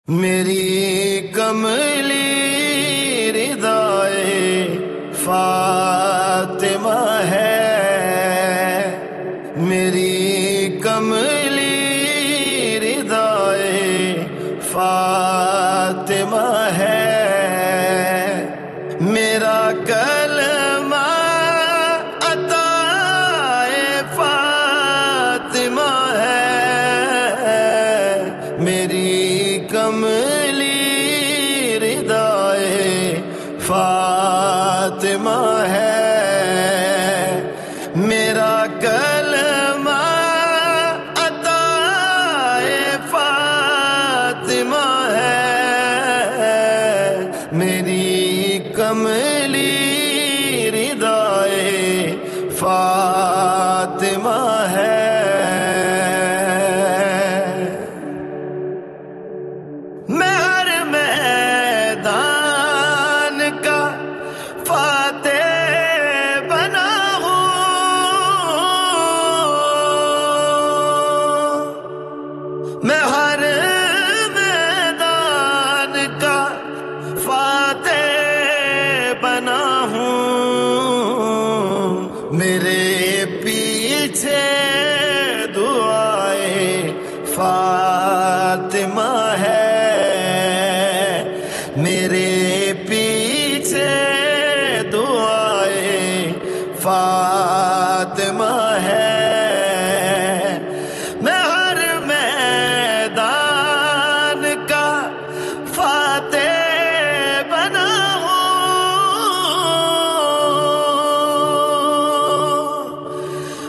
میری کملی ردائے فاطمہ ہے، میری کملی ردائے فاطمہ ہے، میرا کلمہ عطائے فاطمہ ہے، میری کملی ردائے فاطمہ ہے، میرا کلمہ عطائے فاطمہ ہے، میری کملی ردائے فاطمہ ہے۔ میں ہر میدان کا فاتح بنا ہوں، میں ہر میدان کا فاتح بنا ہوں، میرے پیچھے دعائے فاطمہ ہے، میرے پیچھے دعائے فاطمہ ہے، میں ہر میدان کا فاتح بنا ہوں،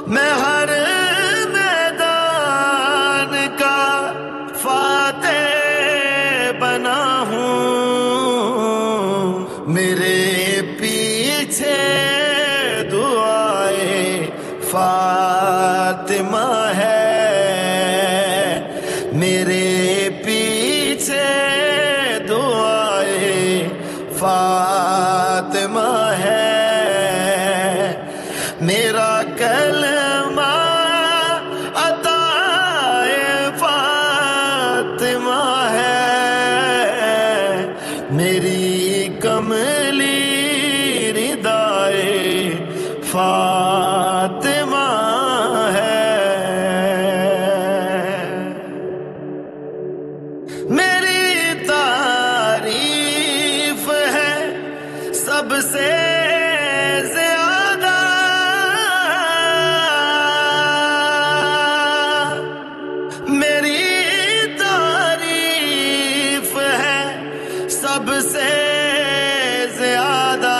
میں ہر میدان کا فاتح بنا ہوں، میرے پیچھے دعائے فاطمہ ہے، میرے پیچھے دعائے فاطمہ ہے، میرا کلمہ عطائے فاطمہ ہے، میری کملی ردائے فاطمہ ہے، میری تعریف ہے سب سے زیادہ، میری تعریف ہے سب سے زیادہ،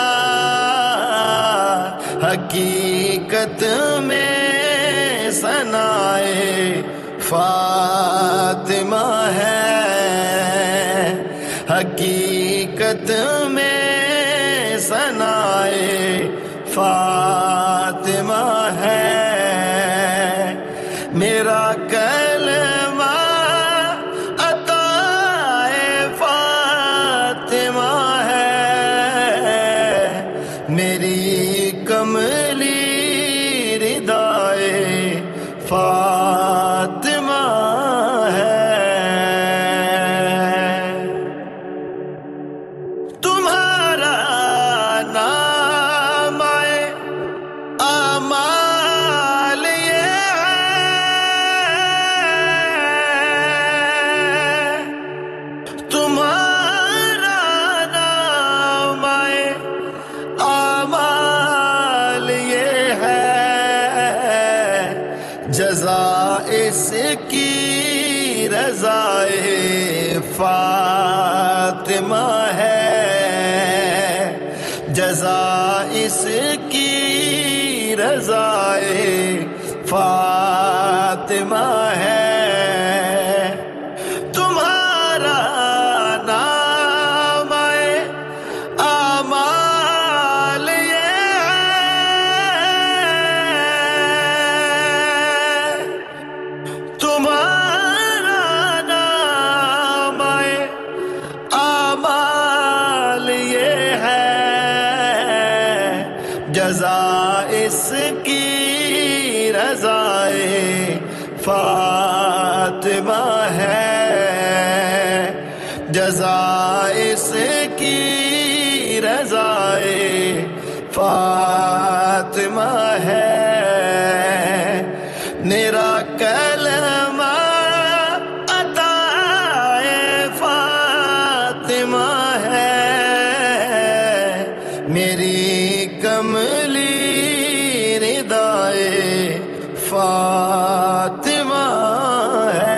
حقیقت میں ثنائے فاطمہ ہے، حقیقت میں ثنائے فاطمہ ہے، میرا کلمہ عطائے فاطمہ ہے، میری کملی ردائے فاطمہ ہے، تمہارا نام اعمال یہ ہے، تمہارا نام اعمال یہ ہے، جزا اس کی رضائے فاطمہ ہے، جزا اس کی رضائے فاطمہ ہے، تمہارا نام اعمال یہ ہے، تمہارا نام اعمال یہ ہے، جزا اس کی رضائے فاطمہ ہے، جزا اس کی رضائے فاطمہ ہے، میرا کلمہ عطائے فاطمہ ہے، میری کملی ردائے فاطمہ ہے۔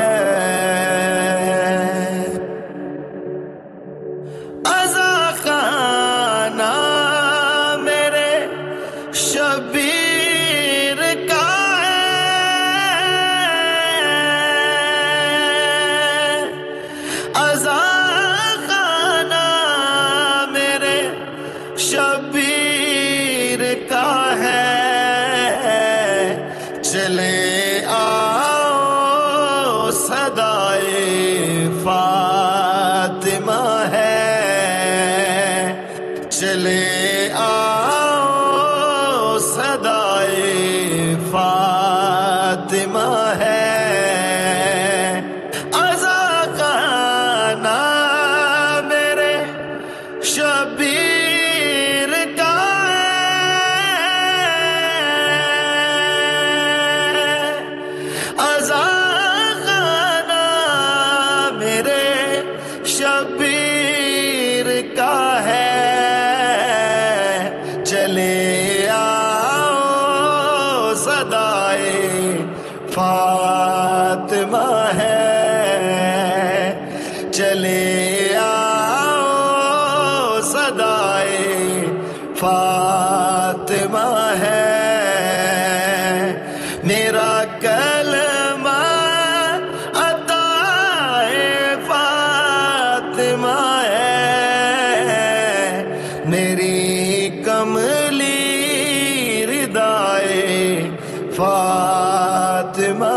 عزا خانہ میرے شبیر کا ہے، عزا خانہ میرے شبیر کا ہے، چلے آؤ صدائے فاطمہ ہے، چلے آؤ صدائے فاطمہ ہے، عزا خانہ میرے شبیر کا شبیر کا ہے، چلے آؤ صدائے فاطمہ ہے، چلے آؤ صدائے فاطمہ ہے، میرا کلمہ میری کملی ردائے فاطمہ